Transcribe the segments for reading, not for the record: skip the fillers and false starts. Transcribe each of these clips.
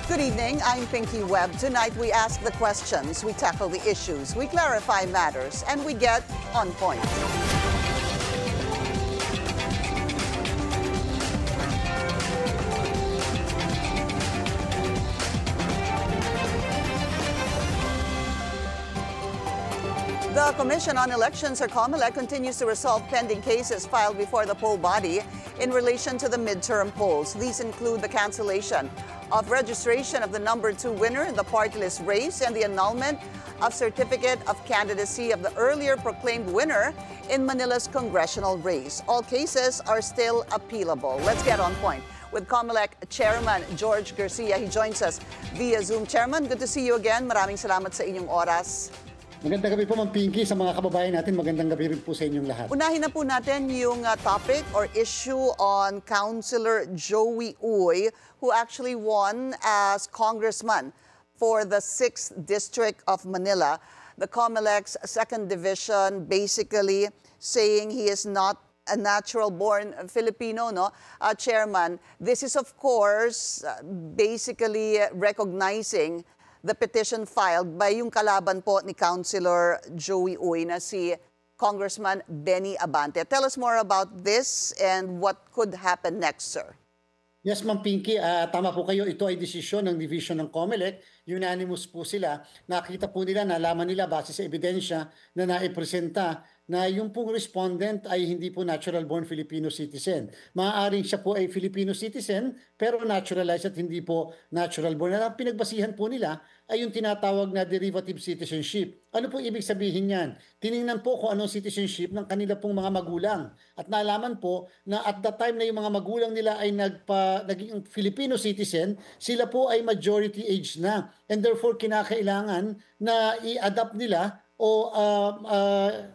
Good evening, I'm Pinky Webb. Tonight we ask the questions, we tackle the issues, we clarify matters, and we get on point. The Commission on Elections, or COMELEC, continues to resolve pending cases filed before the poll body in relation to the midterm polls. These include the cancellation of registration of the number 2 winner in the party list race and the annulment of certificate of candidacy of the earlier proclaimed winner in Manila's congressional race. All cases are still appealable. Let's get on point with COMELEC Chairman George Garcia. He joins us via Zoom. Chairman, good to see you again. Maraming salamat sa inyong oras. Magandang gabi po, Ma'am Pinky, sa mga kababayan natin. Magandang gabi rin po sa inyong lahat. Unahin na po natin yung topic or issue on Councilor Joey Uy, who actually won as congressman for the 6th District of Manila. The COMELEC's 2nd Division basically saying he is not a natural-born Filipino, no? Chairman, this is of course basically recognizing the petition filed by yung kalaban po ni Councilor Joey Uy na si Congressman Benny Abante. Tell us more about this and what could happen next, sir. Yes, Ma'am Pinky, tama po kayo. Ito ay desisyon ng division ng COMELEC. Unanimous po sila. Nakita po nila, nalaman nila base sa ebidensya na naipresenta na yung pong respondent ay hindi po natural-born Filipino citizen. Maaaring siya po ay Filipino citizen pero naturalized at hindi po natural-born. Ang pinagbasihan po nila ay yung tinatawag na derivative citizenship. Ano po ibig sabihin yan? Tiningnan po kung anong citizenship ng kanila pong mga magulang. At nalaman po na at the time na yung mga magulang nila ay naging Filipino citizen, sila po ay majority age na. And therefore, kinakailangan na i-adapt nila o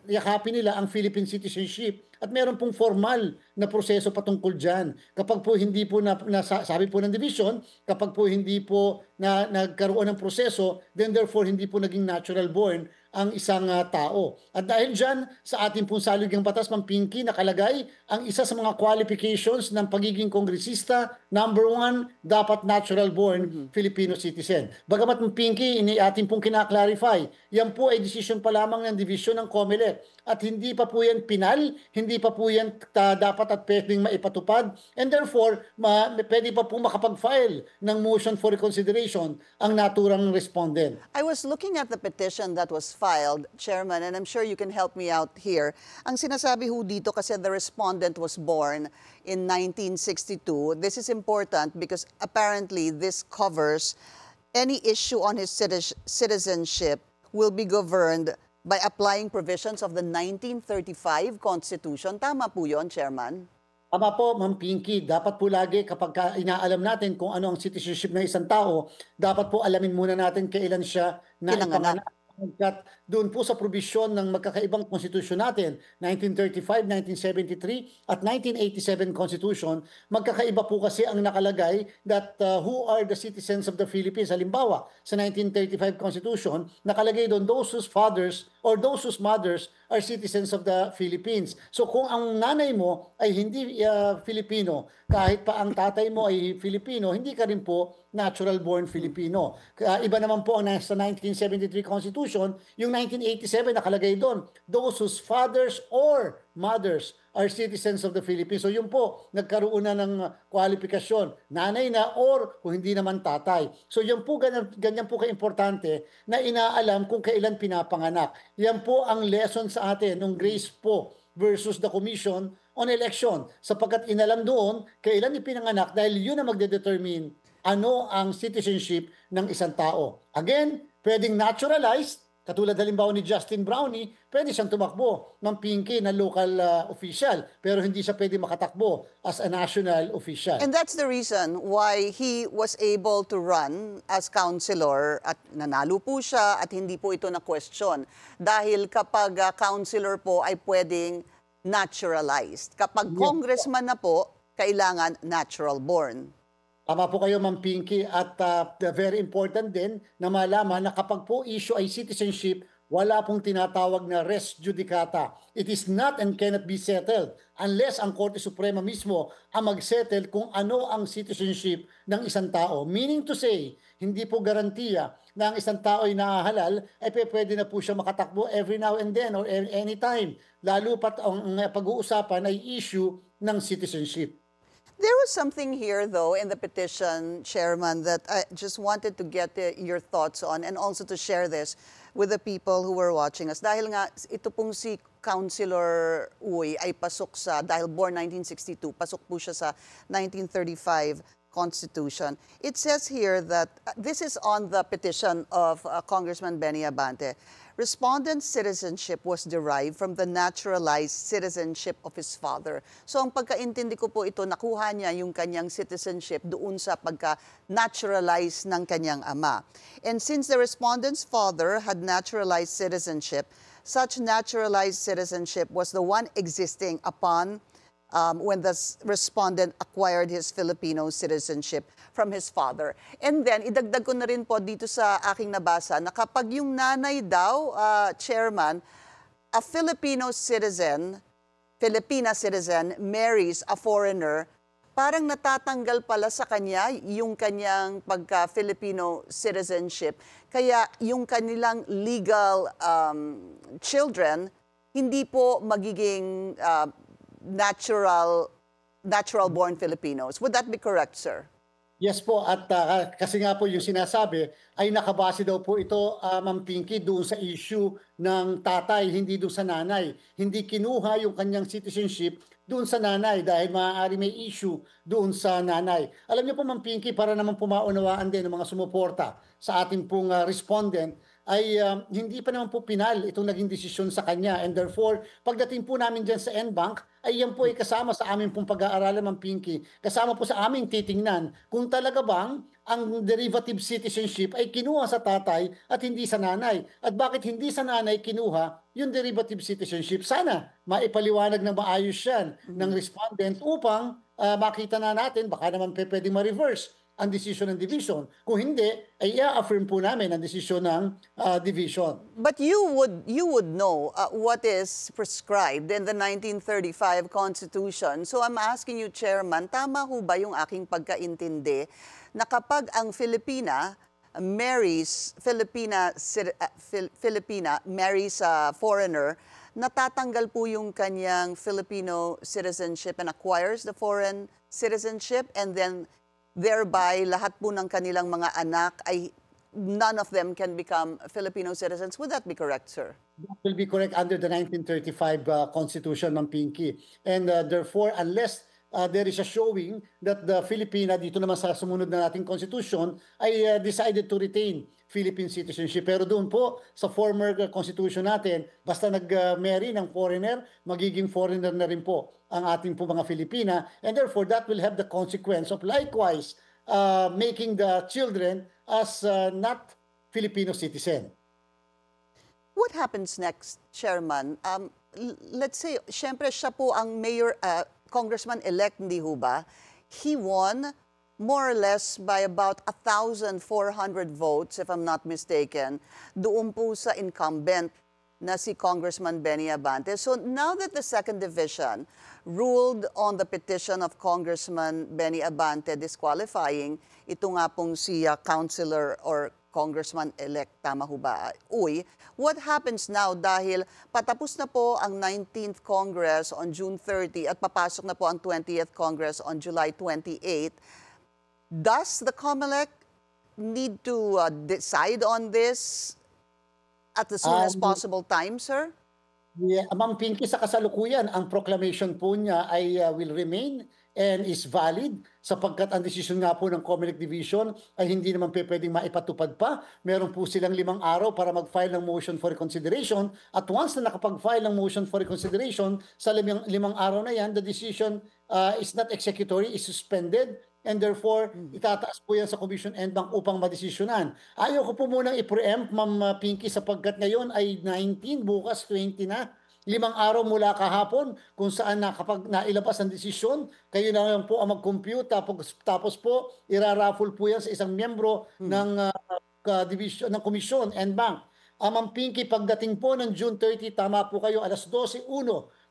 yakapin nila ang Philippine citizenship. At meron pong formal na proseso patungkol dyan. Kapag po hindi po, sabi po ng division, kapag po hindi po nagkaroon ng proseso, then therefore hindi po naging natural born ang isang tao. At dahil dyan, sa ating pong saligang batas, Ma'am Pinky, nakalagay ang isa sa mga qualifications ng pagiging kongresista, number 1, dapat natural born Filipino citizen. Bagamat, Ma'am Pinky, ating pong kinaklarify, yan po ay decision pa lamang ng division ng COMELEC. At hindi pa po yan pinal, hindi pa po yan dapat at pwedeng maipatupad. And therefore, pwede pa po makapag-file ng motion for reconsideration ang naturang respondent. I was looking at the petition that was filed, Chairman, and I'm sure you can help me out here. Ang sinasabi ho dito kasi the respondent was born in 1962. This is important because apparently this covers any issue on his citizenship will be governed by applying provisions of the 1935 Constitution. Tama po yun, Chairman? Tama po, Ma'am Pinky. Dapat po lagi kapag inaalam natin kung ano ang citizenship ng isang tao, dapat po alamin muna natin kailan siya naipanganak. Doon po sa probisyon ng magkakaibang konstitusyon natin, 1935, 1973 at 1987 Constitution, magkakaiba po kasi ang nakalagay that who are the citizens of the Philippines. Halimbawa, sa 1935 Constitution, nakalagay doon those whose fathers or those whose mothers are citizens of the Philippines. So kung ang nanay mo ay hindi Filipino, kahit pa ang tatay mo ay Filipino, hindi ka rin po natural-born Filipino. Iba naman po ang sa 1973 Constitution, yung 1987 nakalagay doon, those whose fathers or mothers are citizens of the Philippines. So yun po, nagkaroon na ng kwalifikasyon, nanay na or kung hindi naman tatay. So yun po, ganyan po ka-importante na inaalam kung kailan pinapanganak. Yan po ang lesson sa atin ng Grace po versus the Commission on Election. Sapagkat inalam doon, kailan ipinanganak dahil yun ang magdedetermine ano ang citizenship ng isang tao. Again, pwedeng naturalized, katulad halimbawa ni Justin Brownie, pwede siyang tumakbo ng Pinky na local official, pero hindi siya pwede makatakbo as a national official. And that's the reason why he was able to run as councilor at nanalo po siya at hindi po ito na-question. Dahil kapag councilor po ay pwedeng naturalized. Kapag congressman na po, kailangan natural born. Tama po kayo, Ma'am Pinky, at very important din na malaman na kapag po issue ay citizenship, wala pong tinatawag na res judicata. It is not and cannot be settled unless ang Korte Suprema mismo ang mag-settle kung ano ang citizenship ng isang tao. Meaning to say, hindi po garantiya na ang isang tao ay nahahalal, ay pwede na po siya makatakbo every now and then or anytime. Lalo pat ang pag-uusapan ay issue ng citizenship. There was something here, though, in the petition, Chairman, that I just wanted to get your thoughts on and also to share this with the people who were watching us. Dahil nga, ito pong si Councilor Uy ay pasok sa, dahil born 1962, pasok po siya sa 1935 Constitution. It says here that, this is on the petition of Congressman Benny Abante. Respondent's citizenship was derived from the naturalized citizenship of his father. So ang pagkaintindi ko po ito, nakuha niya yung kanyang citizenship doon sa pagka-naturalized ng kanyang ama. And since the respondent's father had naturalized citizenship, such naturalized citizenship was the one existing upon when the respondent acquired his Filipino citizenship from his father. And then, idagdag ko na rin po dito sa aking nabasa na kapag yung nanay daw, Chairman, a Filipina citizen marries a foreigner, parang natatanggal pala sa kanya yung kanyang pagka-Filipino citizenship. Kaya yung kanilang legal children, hindi po magiging natural-born Filipinos. Would that be correct, sir? Yes po, at kasi nga po yung sinasabi ay nakabase daw po ito, Ma'am Pinky, doon sa issue ng tatay, hindi doon sa nanay. Hindi kinuha yung kanyang citizenship doon sa nanay dahil maaari may issue doon sa nanay. Alam niyo po, Ma'am Pinky, para naman po maunawaan din ng mga sumuporta sa ating pong respondent, ay hindi pa naman po pinal itong naging desisyon sa kanya, and therefore pagdating po namin dyan sa NBank ay yan po ay kasama sa aming pong pag-aaralan, Ma'am Pinky, kasama po sa aming titingnan kung talaga bang ang derivative citizenship ay kinuha sa tatay at hindi sa nanay, at bakit hindi sa nanay kinuha yung derivative citizenship. Sana maipaliwanag na maayos yan ng respondent upang makita na natin, baka naman pwede ma-reverse ang desisyon ng division. Kung hindi, ay i-affirm po namin ang desisyon ng division. But you would know what is prescribed in the 1935 Constitution. So I'm asking you, Chairman, tama ho ba yung aking pagkaintindi na kapag ang Filipina marries a foreigner, natatanggal po yung kanyang Filipino citizenship and acquires the foreign citizenship, and then thereby, lahat po ng kanilang mga anak ay none of them can become Filipino citizens. Would that be correct, sir? That will be correct under the 1935 Constitution, Ma'am Pinky. And therefore, unless there is a showing that the Filipina, dito naman sa sumunod na nating Constitution, ay decided to retain Philippine citizenship. Pero doon po, sa former Constitution natin, basta nag-marry ng foreigner, magiging foreigner na rin po ang ating po mga Filipina, and therefore that will have the consequence of likewise making the children as not Filipino citizen. What happens next, Chairman? Let's say, syempre siya po ang mayor, congressman-elect, hindi ho ba? He won more or less by about 1,400 votes, if I'm not mistaken, doon po sa incumbent na si Congressman Benny Abante. So now that the Second Division ruled on the petition of Congressman Benny Abante disqualifying ito nga pong si Councilor or Congressman-elect, tama ho ba, Uy, what happens now dahil patapos na po ang 19th Congress on June 30 at papasok na po ang 20th Congress on July 28, does the COMELEC need to decide on this at the soonest possible time, sir? Yeah, Ma'am Pinky, sa kasalukuyan, ang proclamation po niya ay will remain and is valid sapagkat ang desisyon nga po ng COMELEC Division ay hindi naman pwedeng maipatupad pa. Meron po silang 5 araw para mag-file ng motion for reconsideration, at once na nakapag-file ng motion for reconsideration, sa 5 araw na yan, the decision is not executory, is suspended, and therefore itataas po yan sa Commission NBank upang madesisyonan. Ayaw ko po munang i-preempt, Ma'am Pinky, sapagkat ngayon ay 19, bukas 20 na. 5 araw mula kahapon kung saan kapag nailabas ang desisyon, kayo na lang po ang mag-compute, tapos po iraraffle po yan sa isang miyembro ng division ng Commission NBank. Ma'am Pinky, pagdating po ng June 30, tama po kayo, alas 12:01,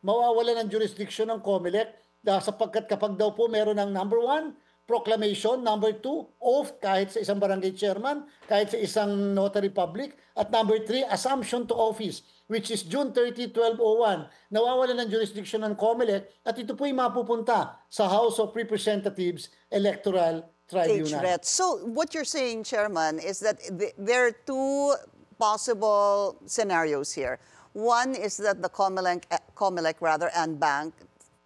mawawala ng jurisdiction ng COMELEC sapagkat kapag daw po meron ng number 1, proclamation, number 2, oath kahit sa isang barangay chairman, kahit sa isang notary public, at number 3, assumption to office, which is June 30, 12:01. Nawawala ng jurisdiction ng COMELEC at ito po'y mapupunta sa House of Representatives Electoral Tribunal. HRET. So what you're saying, Chairman, is that there are two possible scenarios here. One is that the COMELEC rather, and bank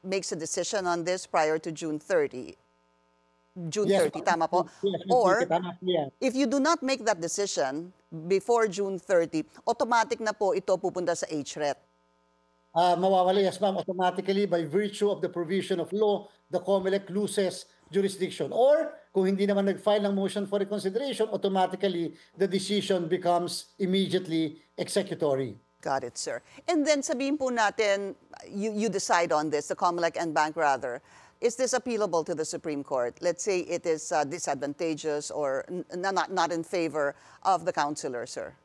makes a decision on this prior to June 30. June Yes, 30, tama po? yes, Or tama po yan. if you do not make that decision before June 30, automatic na po ito pupunta sa HRET. Mawawala, yes ma'am, automatically by virtue of the provision of law, the COMELEC loses jurisdiction. Or kung hindi naman nag-file ng motion for reconsideration, automatically the decision becomes immediately executory. Got it, sir. And then sabihin po natin, you decide on this, the COMELEC and bank rather. Is this appealable to the Supreme Court? Let's say it is disadvantageous or not in favor of the councilor, sir.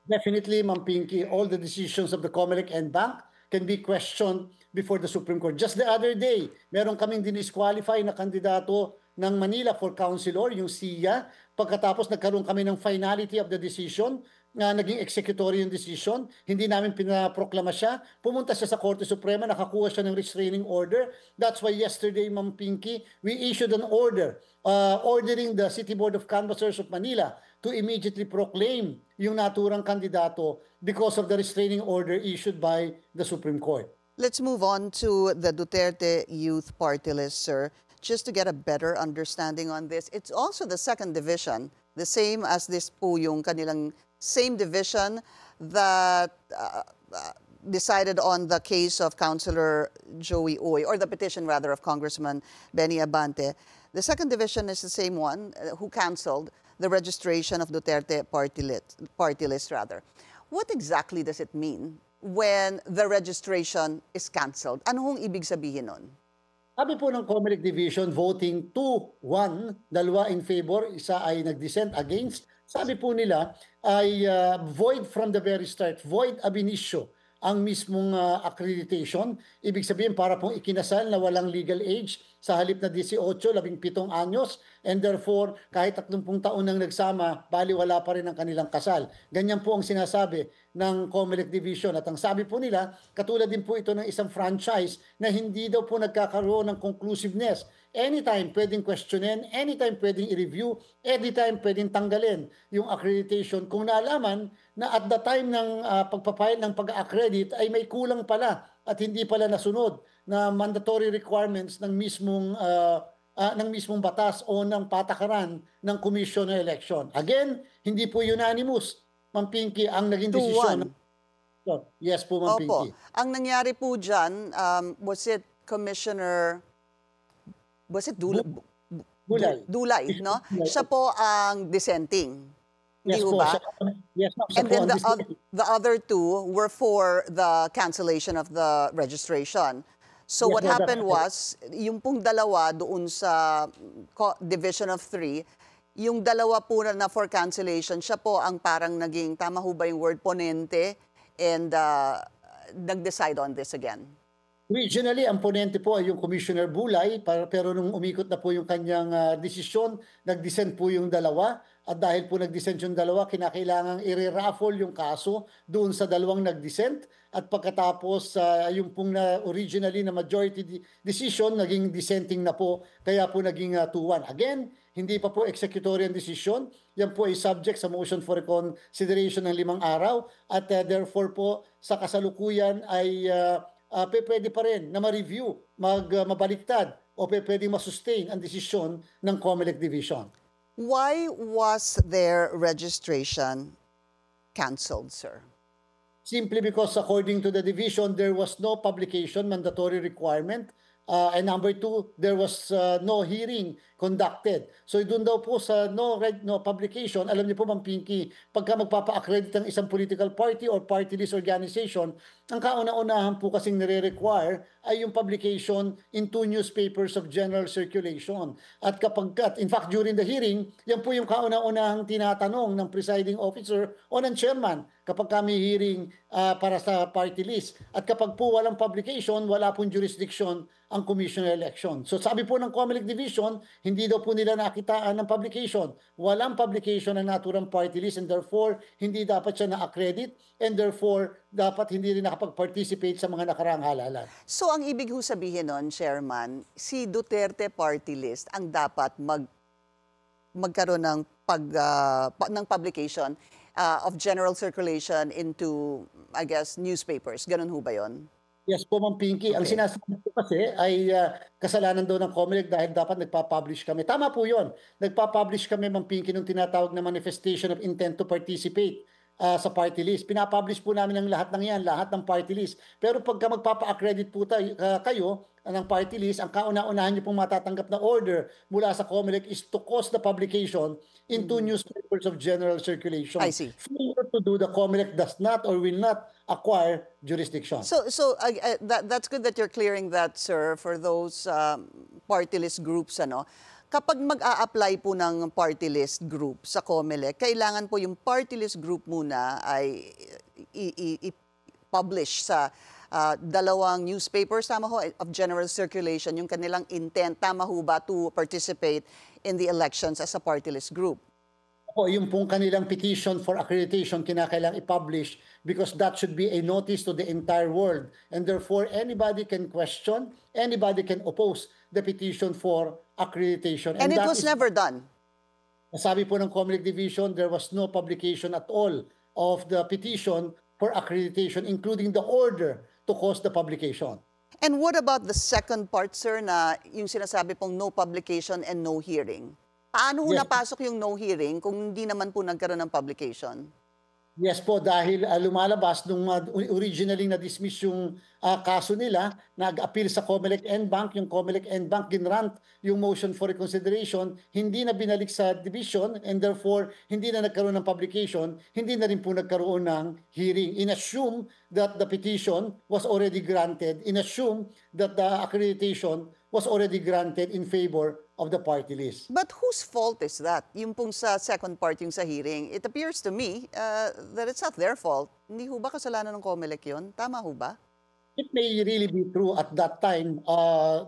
Definitely, Ma'am Pinky, all the decisions of the COMELEC and bank can be questioned before the Supreme Court. Just the other day, meron kaming dinisqualify na kandidato ng Manila for councilor, yung SIA. Pagkatapos nagkaroon kami ng finality of the decision, na naging executory yung decision, hindi namin pinaproklama siya. Pumunta siya sa Korte Suprema, nakakuha siya ng restraining order. That's why yesterday, Ma'am Pinky, we issued an order ordering the City Board of Canvassers of Manila to immediately proclaim yung naturang kandidato because of the restraining order issued by the Supreme Court. Let's move on to the Duterte Youth Party list, sir. Just to get a better understanding on this, it's also the second division, the same as this po yung kanilang same division that decided on the case of Councilor Joey Uy, or the petition rather of Congressman Benny Abante. The second division is the same one who canceled the registration of Duterte party list rather. What exactly does it mean when the registration is canceled? Ano hong ibig sabihin nun? Sabi po ng COMELEC Division, voting 2-1, dalawa in favor, isa ay nag-dissent against. Sabi po nila ay void from the very start, void ab initio ang mismong accreditation. Ibig sabihin para pong ikinasal na walang legal age sa halip na 18, 17 anyos, and therefore kahit 30 taon nang nagsama, baliwala pa rin ang kanilang kasal. Ganyan po ang sinasabi ng COMELEC Division. At ang sabi po nila, katulad din po ito ng isang franchise na hindi daw po nagkakaroon ng conclusiveness. Anytime pwedeng questionin, anytime pwedeng i-review, anytime pwedeng tanggalin yung accreditation kung naalaman na at the time ng pagpapile ng pag-accredit ay may kulang pala at hindi pala nasunod na mandatory requirements ng mismong batas o ng patakaran ng Commission on Election. Again, hindi po unanimous, Ma'am Pinky, ang naging desisyon. Yes po, Ma'am Pinky. Ang nangyari po dyan, was it Dulay, no? Siya po ang dissenting. Yes po. Yes, and then the other two were for the cancellation of the registration. So yes, what happened was, yung pong dalawa doon sa Division of 3, yung dalawa po na for cancellation, siya po ang parang naging, tama ho ba yung word, ponente, and nag-decide on this again. Originally, ang ponente po ay yung Commissioner Bulay, pero nung umikot na po yung kanyang desisyon, nag-dissent po yung dalawa. At dahil po nag-dissent yung dalawa, kinakailangang i-raffle yung kaso doon sa dalawang nag-dissent. At pagkatapos, yung pong originally na majority decision, naging dissenting na po, kaya po naging 2-1. Again, hindi pa po executory ang decision. Yan po ay subject sa motion for reconsideration ng 5 araw. At therefore po, sa kasalukuyan ay pwede pa rin na ma-review, mabaliktad, o pwede ma-sustain ang desisyon ng COMELEC Division. Why was their registration canceled, sir? Simply because according to the division, there was no publication mandatory requirement And number two, there was no hearing conducted. So doon daw po sa no publication, alam niyo po Ma'am Pinky, pagka magpapa-accredit ang isang political party or party list organization, ang kauna-unahan po kasing nire-require ay yung publication in 2 newspapers of general circulation. At in fact, during the hearing, yan po yung kauna-unahang tinatanong ng presiding officer o ng chairman kapag kami hearing para sa party list. At kapag po walang publication, wala pong jurisdiction ang Commission on Election. So sabi po ng COMELEC Division, hindi daw po nila nakitaan ng publication. Walang publication ng naturang party list and therefore hindi dapat siya na-accredit and therefore dapat hindi rin nakapag-participate sa mga nakaraang halalan. So ang ibig ho sabihin nun, Chairman, si Duterte party list ang dapat magkaroon ng publication of general circulation into, I guess, newspapers. Ganun ho ba yun? Yes po, Ma'am Pinky. Ang Okay. sinasabi ko kasi ay kasalanan daw ng COMELEC dahil dapat nagpa-publish kami. Tama po yun. Nagpa-publish kami, Ma'am Pinky, nung tinatawag na manifestation of intent to participate sa party list. Pinapublish po namin ang lahat ng yan, lahat ng party list. Pero pagka magpapa-accredit po kayo ng party list, ang kauna-unahan niyo pong matatanggap na order mula sa COMELEC is to cause the publication into newspapers of general circulation. I see. Failure to do, the COMELEC does not or will not acquire jurisdiction. So that's good that you're clearing that, sir, for those party list groups. Ano? Kapag mag-a-apply po ng party list group sa COMELEC, kailangan po yung party list group muna ay i-publish sa dalawang newspapers, tama ho, of general circulation, yung kanilang intent, tama ho ba, to participate in the elections as a party list group? O yung pong kanilang petition for accreditation kinakailangang i-publish because that should be a notice to the entire world and therefore anybody can question, anybody can oppose the petition for accreditation. And it that was is, never done. sabi po ng COMELEC Division, there was no publication at all of the petition for accreditation including the order to cause the publication. And what about the second part, sir, na yung sinasabi pong no publication and no hearing? Paano ho Yes. napasok yung no hearing kung hindi naman po nagkaroon ng publication? Yes po, dahil lumalabas nung originally na-dismiss yung kaso nila, nag-appeal sa COMELEC NBank, yung COMELEC NBank ginrant yung motion for reconsideration, hindi na binalik sa division and therefore hindi na nagkaroon ng publication, hindi na rin po nagkaroon ng hearing. In-assume that the petition was already granted, in-assume that the accreditation was already granted in favor of the party list. But whose fault is that? Yung pong sa second part, yung sa hearing, it appears to me that it's not their fault. Hindi ho ba kasalanan ng COMELEC yun? Tama ho ba? It may really be true at that time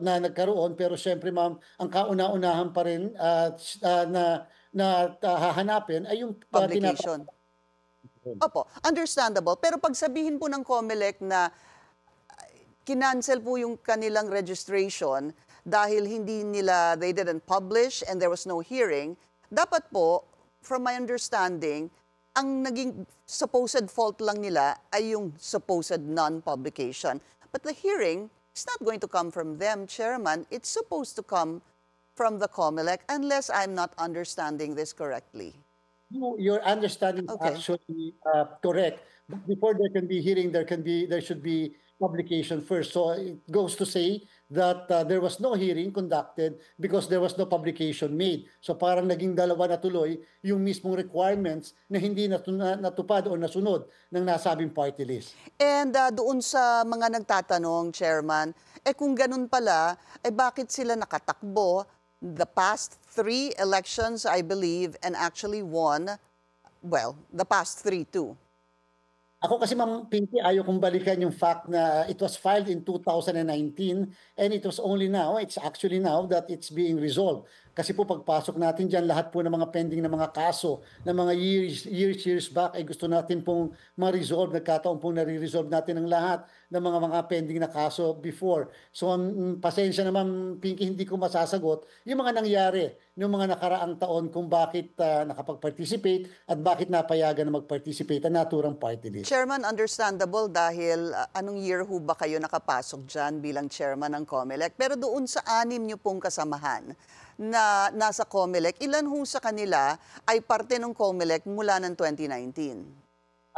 na nagkaroon pero syempre ma'am ang kauna-unahan pa rin hahanapin ay yung Publication. Opo, understandable. Pero pag sabihin po ng COMELEC na kinancel po yung kanilang registration dahil they didn't publish and there was no hearing, dapat po, from my understanding, ang naging supposed fault lang nila ay yung supposed non-publication. But the hearing is not going to come from them, Chairman. It's supposed to come from the COMELEC unless I'm not understanding this correctly. Your understanding is Okay. actually correct. But before there can be hearing, there should be publication first. So it goes to say that there was no hearing conducted because there was no publication made. So parang naging dalawa na tuloy yung mismong requirements na hindi natupad o nasunod ng nasabing party list. And doon sa mga nagtatanong, Chairman, kung ganun pala, bakit sila nakatakbo the past 3 elections, I believe, and actually won, well, the past 3 too? Ako kasi Ma'am Pinky, ayaw kong balikan yung fact na it was filed in 2019 and it was only now, it's actually now that it's being resolved. Kasi po pagpasok natin dyan, lahat po ng mga pending na mga kaso na mga years back ay gusto natin pong ma-resolve. Nagkataon pong nare-resolve natin ang lahat ng mga pending na kaso before. So pasensya naman Pinky, hindi ko masasagot yung mga nangyari noong mga nakaraang taon kung bakit nakapag-participate at bakit napayagan na mag-participate ang naturang party list. Chairman, understandable dahil anong year ho ba kayo nakapasok dyan bilang chairman ng COMELEC? Pero doon sa 6 niyo pong kasamahan na nasa COMELEC, ilan ho sa kanila ay parte ng COMELEC mula ng 2019?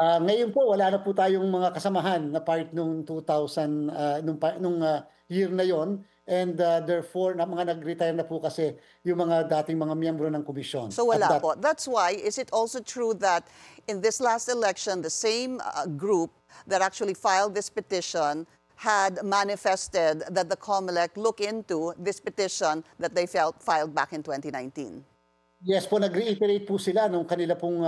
Ngayon po, wala na po tayong mga kasamahan na part nung 2000, nung year na yon. and therefore mga nag-retire na po kasi yung mga dating mga miyembro ng komisyon. So wala po. That's why, is it also true that in this last election, the same group that actually filed this petition had manifested that the COMELEC look into this petition that they filed back in 2019? Yes po, nag-reiterate po sila nung kanila pong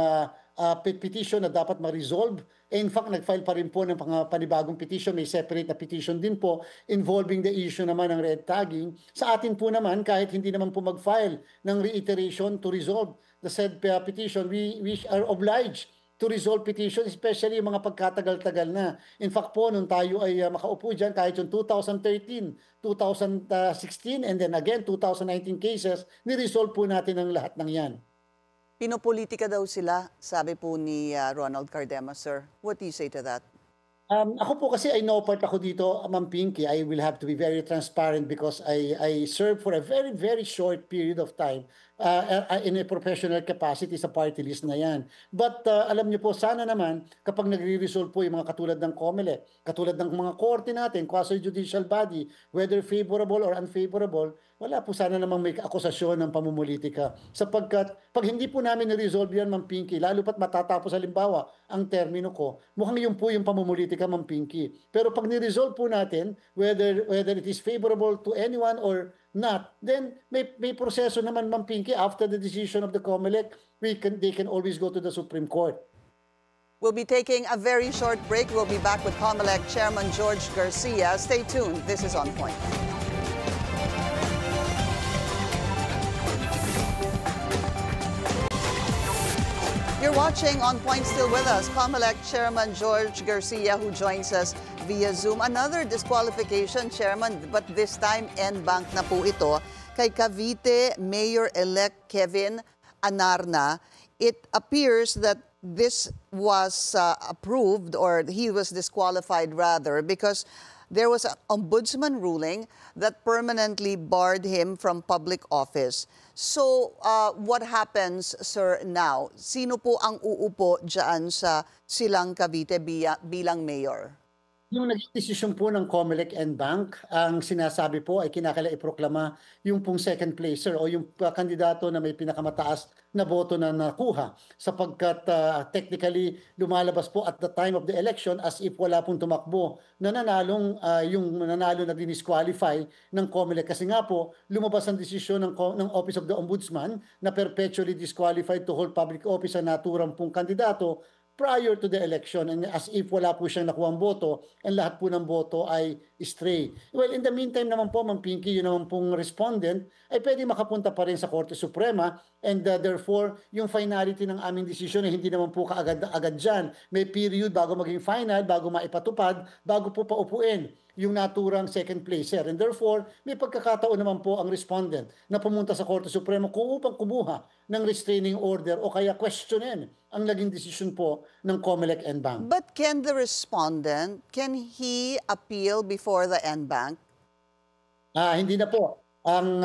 petition na dapat ma-resolve. In fact, nag-file pa rin po ng panibagong petition. May separate na petition din po involving the issue naman ng red tagging. Sa atin po naman, kahit hindi naman po mag-file ng reiteration to resolve the said petition, we are obliged to resolve petition, especially yung mga pagkatagal-tagal na. In fact po, nung tayo ay makaupo dyan, kahit yung 2013, 2016, and then again, 2019 cases, ni-resolve po natin ang lahat ng yan. Pinopolitika daw sila, sabi po ni Ronald Cardema, sir. What do you say to that? Ako po kasi ay no part ako dito, Ma'am Pinky. I will have to be very transparent because I served for a very, very short period of time in a professional capacity sa party list na yan. But alam niyo po, sana naman kapag nagre-resolve po yung mga katulad ng COMELEC, katulad ng mga korte natin, quasi-judicial body, whether favorable or unfavorable, wala po sana namang may akusasyon ng pamumulitika. Sapagkat pag hindi po namin na-resolve yan, Ma'am Pinky, lalo pat matatapos halimbawa ang termino ko, mukhang yun po yung pamumulitika, Ma'am Pinky. Pero pag ni-resolve po natin, whether it is favorable to anyone or not, then may proseso naman, Ma'am Pinky, after the decision of the COMELEC, they can always go to the Supreme Court. We'll be taking a very short break. We'll be back with COMELEC Chairman George Garcia. Stay tuned. This is On Point. You're watching On Point, still with us, COMELEC Chairman George Garcia, who joins us via Zoom. Another disqualification, Chairman, but this time NBank na po ito, kay Cavite Mayor-elect Kevin Anarna. It appears that this was approved, or he was disqualified rather, because there was an ombudsman ruling that permanently barred him from public office. So, what happens, sir, now? Sino po ang uupo dyan sa Silang Cavite bilang mayor? Yung naging desisyon po ng COMELEC NBank, ang sinasabi po ay kinakailangan iproklama yung pong second placer o yung kandidato na may pinakamataas na boto na nakuha. Sapagkat technically lumalabas po at the time of the election as if wala pong tumakbo na nanalong yung nanalo na dinisqualify ng COMELEC. Kasi nga po lumabas ang desisyon ng Office of the Ombudsman na perpetually disqualified to hold public office ang naturang pong kandidato prior to the election, and as if wala po siyang nakuhang boto and lahat po ng boto ay stray. Well, in the meantime naman po, Ma'am Pinky, yun naman pong respondent ay pwede makapunta pa rin sa Korte Suprema, and therefore yung finality ng aming desisyon ay hindi naman po kaagad-agad dyan. May period bago maging final, bago maipatupad, bago po paupuin yung naturang second placer. And therefore, may pagkakataon naman po ang respondent na pumunta sa Korte Suprema upang kumuha ng restraining order o kaya questionin ang naging desisyon po ng COMELEC NBank. But can the respondent, can he appeal before the NBank? Hindi na po. Ang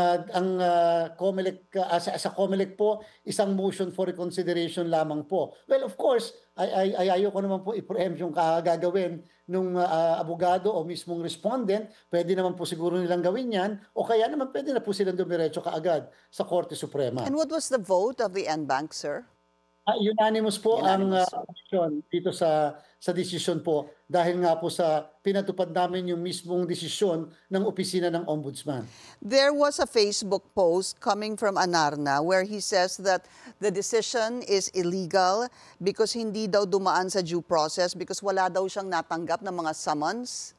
COMELEC, sa COMELEC po, isang motion for reconsideration lamang po. Well, of course, ayaw ko naman po i-preempt yung gagawin ng abogado o mismong respondent. Pwede naman po siguro nilang gawin yan, o kaya naman pwede na po silang dumiretso kaagad sa Korte Suprema. And what was the vote of the NBank, sir? Unanimous po ang decision dito sa desisyon po dahil nga po sa pinatupad namin yung mismong desisyon ng opisina ng Ombudsman. There was a Facebook post coming from Anarna where he says that the decision is illegal because hindi daw dumaan sa due process because wala daw siyang natanggap ng mga summons.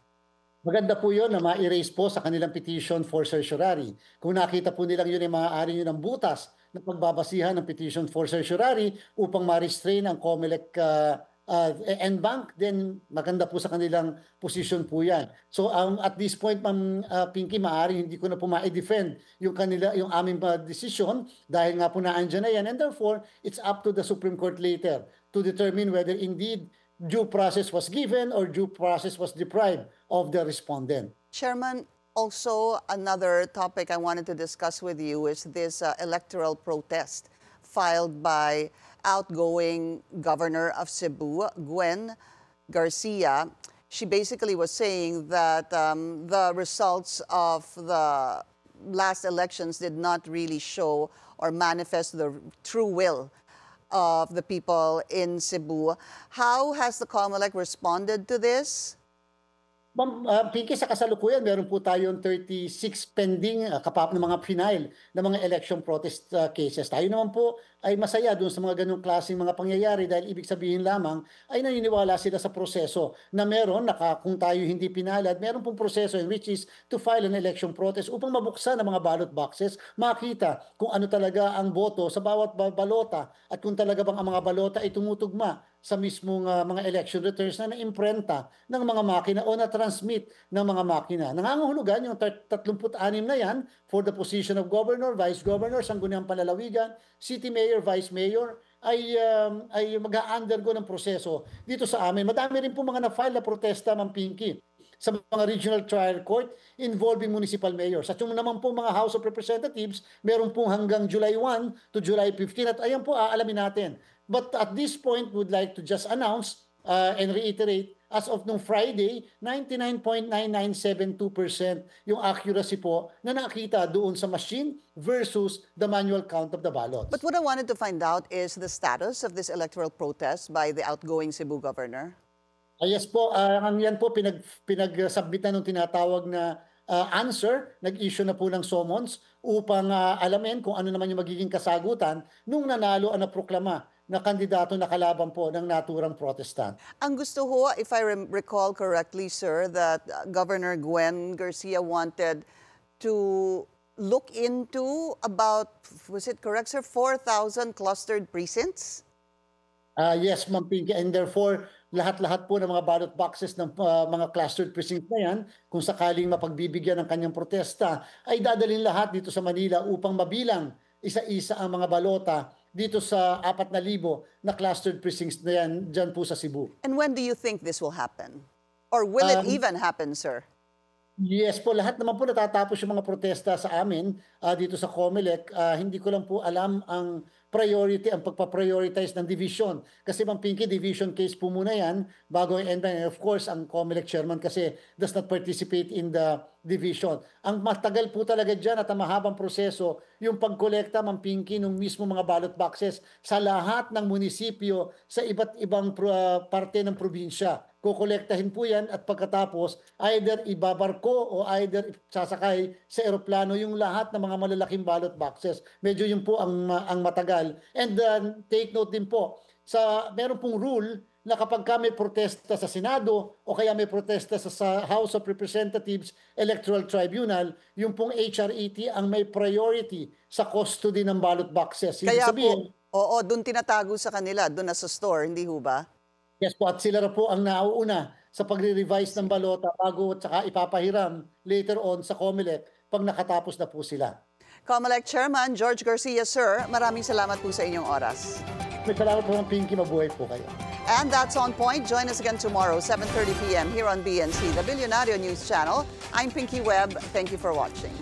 Maganda po yun na ma-erase po sa kanilang petition for certiorari. Kung nakita po nilang yun ay maaari yun ang butas na pagbabasihan ng petition for certiorari upang ma-restrain ang COMELEC NBank, then maganda po sa kanilang position po yan. So at this point, Ma'am Pinky, maaari hindi ko na po ma-defend yung aming decision dahil nga po naandyan na yan, and therefore it's up to the Supreme Court later to determine whether indeed due process was given or due process was deprived of the respondent. Chairman, also another topic I wanted to discuss with you is this electoral protest filed by outgoing Governor of Cebu, Gwen Garcia. she basically was saying that the results of the last elections did not really show or manifest the true will of the people in Cebu. How has the COMELEC responded to this? Ma'am, Pinky, sa kasalukuyan, meron po tayong 36 pending ng mga final na mga election protest cases. Tayo naman po ay masaya doon sa mga ganung klaseng mga pangyayari dahil ibig sabihin lamang ay naniniwala sila sa proseso na meron, kung tayo hindi pinalad, meron pong proseso in which is to file an election protest upang mabuksan ang mga ballot boxes, makita kung ano talaga ang boto sa bawat balota at kung talaga bang ang mga balota ay tumutugma sa mismong mga election returns na naimprenta ng mga makina o na-transmit ng mga makina. Nangangahulugan yung 36 na yan for the position of governor, vice governor, sangguniang panlalawigan, city mayor, vice mayor, ay mag-a-undergo ng proseso dito sa amin. Madami rin po mga na-file na protesta, Ma'am Pinky, sa mga regional trial court involving municipal mayors. At yung naman po mga House of Representatives, meron pong hanggang July 1 to July 15 at ayan po aalamin natin. But at this point, would like to just announce and reiterate, as of nung Friday, 99.9972% yung accuracy po na nakita doon sa machine versus the manual count of the ballots. But what I wanted to find out is the status of this electoral protest by the outgoing Cebu governor. Yes po, yan po pinag-submit na nung tinatawag na answer, nag-issue na po ng summons upang alamin kung ano naman yung magiging kasagutan nung nanalo ang naproklama na kandidato na kalaban po ng naturang protestant. Ang gusto ho, if I recall correctly, sir, that Governor Gwen Garcia wanted to look into about, was it correct, sir, 4,000 clustered precincts? Yes, Ma'am Pinky, and therefore, lahat-lahat po ng mga ballot boxes ng mga clustered precincts na yan, kung sakaling mapagbibigyan ng kanyang protesta, ay dadalhin lahat dito sa Manila upang mabilang isa-isa ang mga balota dito sa 4,000 na clustered precincts na yan dyan po sa Cebu. And when do you think this will happen? Or will it even happen, sir? Yes po, lahat naman po natatapos yung mga protesta sa amin dito sa COMELEC. Hindi ko lang po alam ang priority, ang pagpa-prioritize ng division. Kasi Ma'am Pinky, division case po muna yan bago ang end. And of course, ang COMELEC chairman kasi does not participate in the division. Ang matagal po talaga dyan at ang mahabang proseso, yung pagkolekta, Ma'am Pinky, nung mismo mga ballot boxes sa lahat ng munisipyo sa iba't ibang parte ng probinsya. Kukolektahin po yan at pagkatapos either ibabarko o either sasakay sa eroplano yung lahat ng mga malalaking ballot boxes. Medyo yun po ang matagal. And take note din po, meron pong rule na kapag may protesta sa Senado o kaya may protesta sa House of Representatives Electoral Tribunal, yung pong HRET ang may priority sa custody ng ballot boxes. Kaya sabihin, po, doon tinatago sa kanila, doon na sa store, hindi ho ba? Yes po, at sila po ang nauuna sa pagre-revise ng balota bago at saka ipapahiram later on sa COMELEC pag nakatapos na po sila. COMELEC Chairman George Garcia, sir, maraming salamat po sa inyong oras. May salamat po ng Pinky, mabuhay po kayo. And that's On Point. Join us again tomorrow, 7:30 p.m. here on BNC, the Billionario News Channel. I'm Pinky Webb. Thank you for watching.